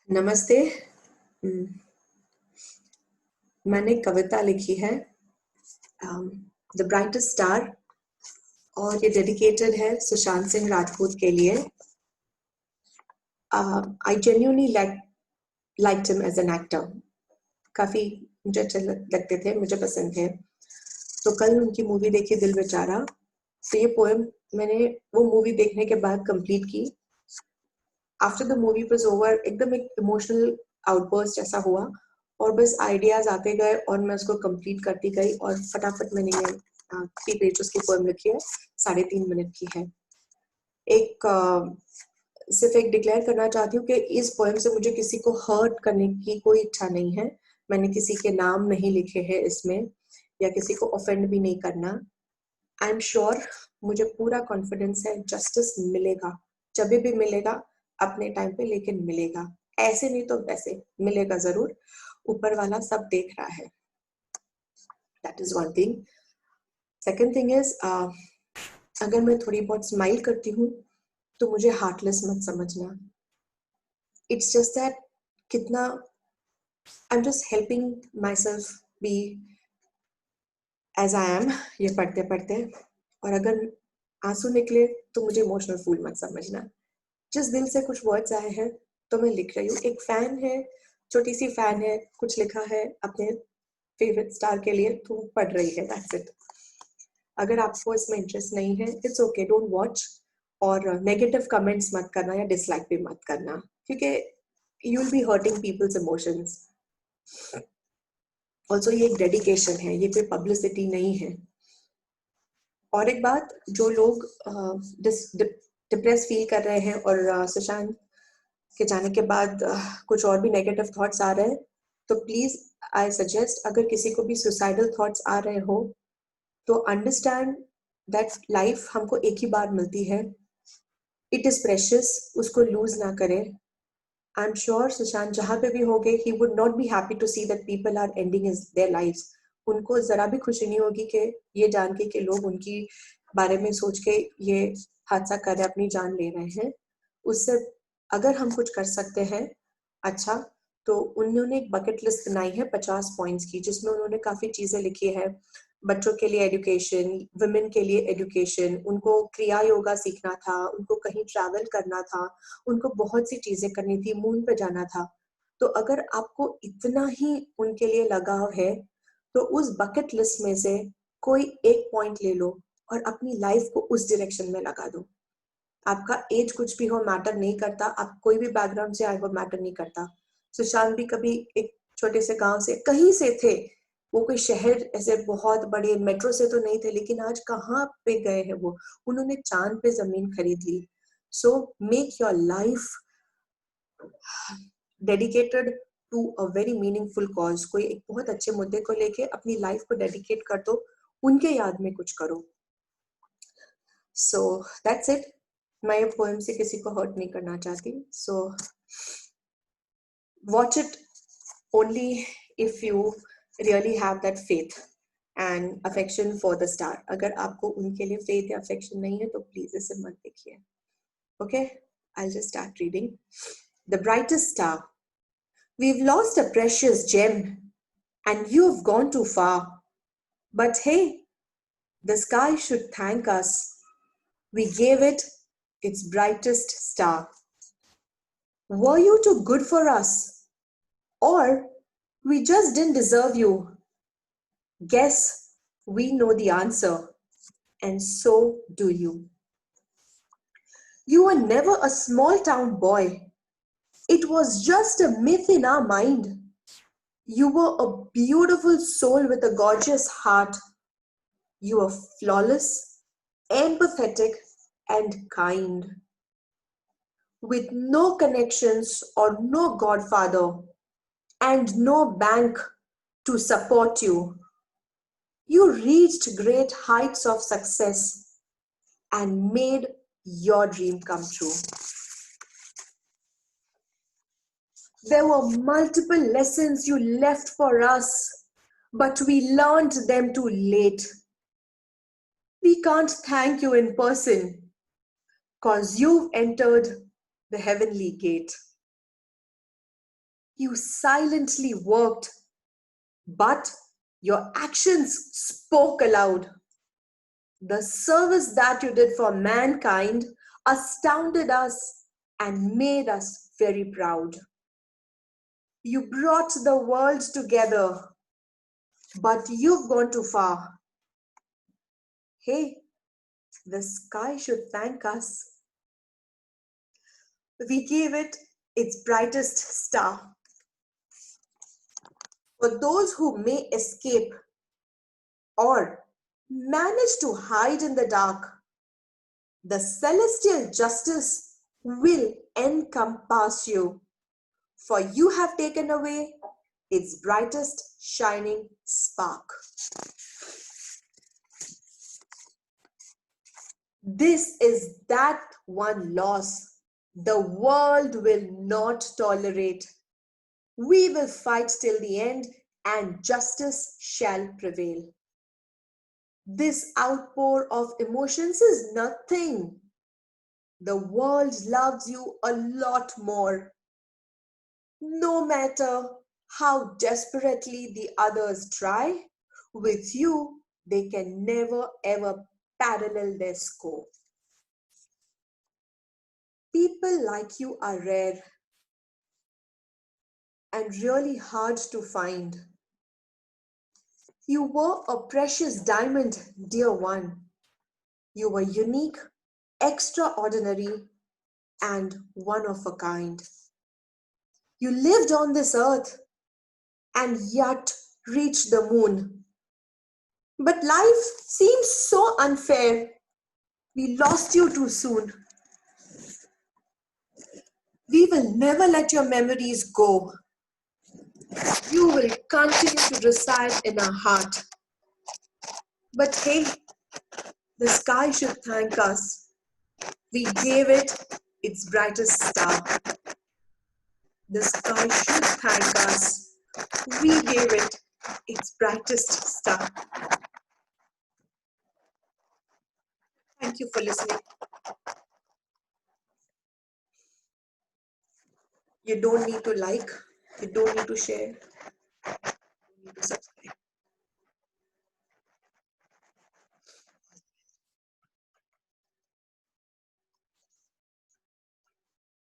नमस्ते। हम्म, मैंने कविता लिखी है द ब्राइटेस्ट स्टार और ये डेडिकेटेड है सुशांत सिंह राजपूत के लिए। I genuinely liked him as an actor. काफी मुझे अच्छे लगते थे, मुझे पसंद थे। तो कल उनकी मूवी देखी दिल बेचारा। तो ये पोएम मैंने वो मूवी देखने के बाद कंप्लीट की। After the movie was over एकदम एक इमोशनल आउटबर्स्ट जैसा हुआ और बस आइडियाज आते गए और मैं उसको कंप्लीट करती गई और फटाफट मैंने ये 3 पेजेस की पोएम लिखी है। 3.5 मिनट की है। एक सिर्फ एक डिक्लेयर करना चाहती हूँ कि इस पोएम से मुझे किसी को हर्ट करने की कोई इच्छा नहीं है। मैंने किसी के नाम नहीं लिखे हैं इसमें या किसी को ऑफेंड भी नहीं करना। आई एम श्योर, मुझे पूरा कॉन्फिडेंस है जस्टिस मिलेगा। जब भी मिलेगा अपने टाइम पे, लेकिन मिलेगा। ऐसे नहीं तो वैसे मिलेगा जरूर। ऊपर वाला सब देख रहा है। That is one thing. Second thing is, अगर मैं थोड़ी बहुत स्माइल करती हूँ तो मुझे हार्टलेस मत समझना। इट्स जस्ट दैट कितना I am just helping myself be as I am, ये पढ़ते पढ़ते। और अगर आंसू निकले तो मुझे इमोशनल फूल मत समझना। जिस दिल से कुछ वर्ड्स आए हैं तो मैं लिख रही हूँ। एक फैन है, छोटी सी फैन है, कुछ लिखा है अपने फेवरेट स्टार के लिए तो पढ़ रही है। That's it. अगर आपको इसमें इंटरेस्ट नहीं है, इट्स ओके, डोंट वॉच। और नेगेटिव कमेंट्स मत करना या डिसलाइक भी मत करना, क्योंकि you will be hurting people's emotions. Also ये एक डेडिकेशन है, ये कोई पब्लिसिटी नहीं है। और एक बात, जो लोग डिप्रेस फील कर रहे हैं और सुशांत के जाने के बाद कुछ और भी नेगेटिव थॉट्स आ रहे हैं, तो प्लीज आई सजेस्ट, अगर किसी को भी सुसाइडल थॉट्स आ रहे हो तो अंडरस्टैंड दैट लाइफ हमको एक ही बार मिलती है। इट इज प्रेशियस, उसको लूज ना करें। आई एम श्योर सुशांत जहां पे भी होंगे, he would not be happy to see that people are ending their lives. उनको जरा भी खुशी नहीं होगी कि ये जान के कि लोग उनकी बारे में सोच के ये हादसा कर रहे, अपनी जान ले रहे हैं। उससे अगर हम कुछ कर सकते हैं अच्छा, तो उन्होंने एक बकेट लिस्ट बनाई है 50 पॉइंट्स की, जिसमें उन्होंने काफी चीजें लिखी है। बच्चों के लिए एजुकेशन, वुमेन के लिए एजुकेशन, उनको क्रिया योगा सीखना था, उनको कहीं ट्रैवल करना था, उनको बहुत सी चीजें करनी थी, मून पे जाना था। तो अगर आपको इतना ही उनके लिए लगाव है तो उस बकेट लिस्ट में से कोई एक पॉइंट ले लो और अपनी लाइफ को उस डायरेक्शन में लगा दो। आपका एज कुछ भी हो मैटर नहीं करता, आप कोई भी बैकग्राउंड से आए हो मैटर नहीं करता। सुशांत भी कभी एक छोटे से गांव से कहीं से थे, वो कोई शहर ऐसे बहुत बड़े मेट्रो से तो नहीं थे, लेकिन आज कहाँ पे गए हैं वो। उन्होंने चांद पे जमीन खरीद ली। So make your life dedicated to a very meaningful cause. कोई एक बहुत अच्छे मुद्दे को लेके अपनी लाइफ को डेडिकेट कर दो, उनके याद में कुछ करो। So that's it. मैं ये पोएम से किसी को हर्ट नहीं करना चाहती। So watch it only if you really have that faith and affection for the star. अगर आपको उनके लिए फेथ या अफेक्शन नहीं है तो प्लीज इसे मत देखिए। Okay, I just start reading. The brightest star, we've lost a precious gem and you've gone too far. But hey, the sky should thank us. We gave it its brightest star. Were you too good for us? Or we just didn't deserve you? Guess we know the answer, and so do you. You were never a small town boy. It was just a myth in our mind. You were a beautiful soul with a gorgeous heart. You were flawless, empathetic, and kind. With no connections or no godfather and no bank to support you, you reached great heights of success and made your dream come true. There were multiple lessons you left for us, but we learned them too late. We can't thank you in person because you've entered the heavenly gate. You silently worked, but your actions spoke aloud. The service that you did for mankind astounded us and made us very proud. You brought the world together, but you've gone too far. Hey, the sky should thank us. We gave it its brightest star. For those who may escape or manage to hide in the dark, the celestial justice will encompass you, for you have taken away its brightest shining spark. This is that one loss the world will not tolerate. We will fight till the end, and justice shall prevail. This outpour of emotions is nothing. The world loves you a lot more. No matter how desperately the others try, with you, they can never ever parallel their score. People like you are rare and really hard to find. You were a precious diamond, dear one. You were unique, extraordinary, and one of a kind. You lived on this earth and yet reached the moon. But life seems so unfair. We lost you too soon. We will never let your memories go. You will continue to reside in our heart. But hey, the sky should thank us. We gave it its brightest star. The sky should thank us. We gave it its brightest star. Thank you for listening. You don't need to like, you don't need to share.